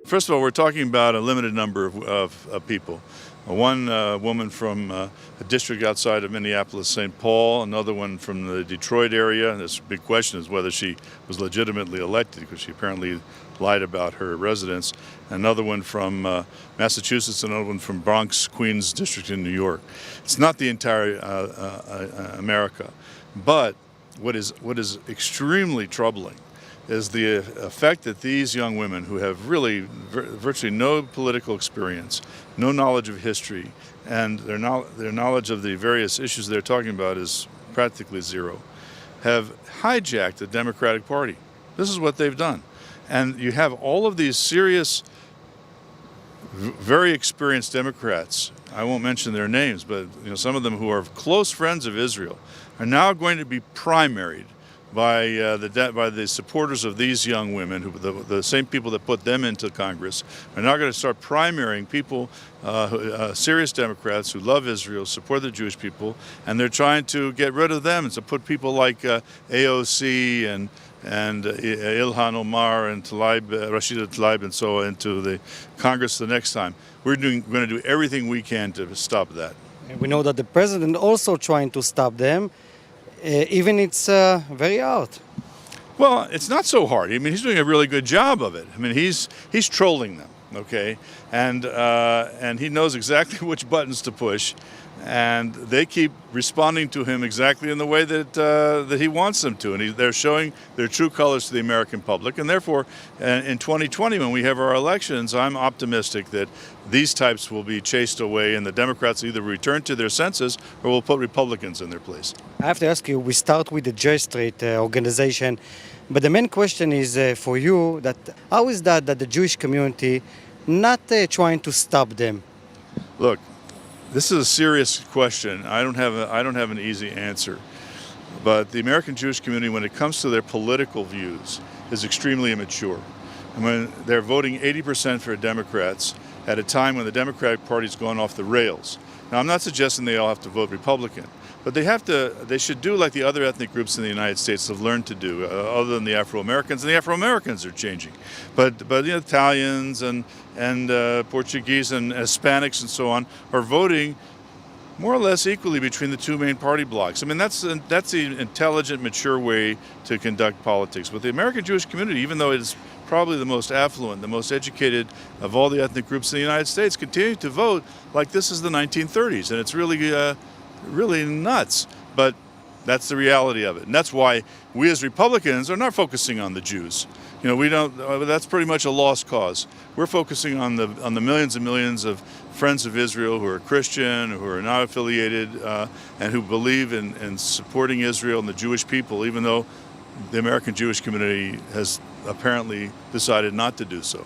First of all, we're talking about a limited number of people. One woman from a district outside of Minneapolis, St. Paul, another one from the Detroit area. And this big question is whether she was legitimately elected, because she apparently lied about her residence. Another one from Massachusetts, another one from Bronx, Queens district in New York. It's not the entire America. But what is extremely troubling is the effect that these young women, who have really virtually no political experience, no knowledge of history, and their knowledge of the various issues they're talking about is practically zero, have hijacked the Democratic Party. This is what they've done. And you have all of these serious, very experienced Democrats, I won't mention their names, but some of them who are close friends of Israel, are now going to be primaried by the supporters of these young women, the same people that put them into Congress, are now going to start primarying people, serious Democrats who love Israel, support the Jewish people, and they're trying to get rid of them and to put people like AOC and Ilhan Omar and Rashida Tlaib and so on into the Congress the next time. We're going to do everything we can to stop that. And we know that the president also trying to stop them. Even it's very hard. Well, it's not so hard. I mean, he's doing a really good job of it. I mean, he's trolling them, okay, and he knows exactly which buttons to push, and they keep responding to him exactly in the way that he wants them to, and they're showing their true colors to the American public. And therefore, in 2020, when we have our elections, I'm optimistic that these types will be chased away, and the Democrats either return to their senses or will put Republicans in their place. I have to ask you, we start with the J Street organization, but the main question is for you, that how is that the Jewish community not trying to stop them? Look, this is a serious question. I don't have an easy answer. But the American Jewish community, when it comes to their political views, is extremely immature. And when they're voting 80% for Democrats at a time when the Democratic Party's gone off the rails. Now, I'm not suggesting they all have to vote Republican, but they should do like the other ethnic groups in the United States have learned to do, other than the Afro-Americans, and the Afro-Americans are changing. But Italians and Portuguese and Hispanics and so on are voting more or less equally between the two main party blocks. I mean, that's the intelligent, mature way to conduct politics. But the American Jewish community, even though it is probably the most affluent, the most educated of all the ethnic groups in the United States, continue to vote like this is the 1930s, and it's really nuts. But that's the reality of it, and that's why we as Republicans are not focusing on the Jews. We don't. That's pretty much a lost cause. We're focusing on the millions and millions of friends of Israel who are Christian, who are not affiliated, and who believe in supporting Israel and the Jewish people, even though the American Jewish community has apparently decided not to do so.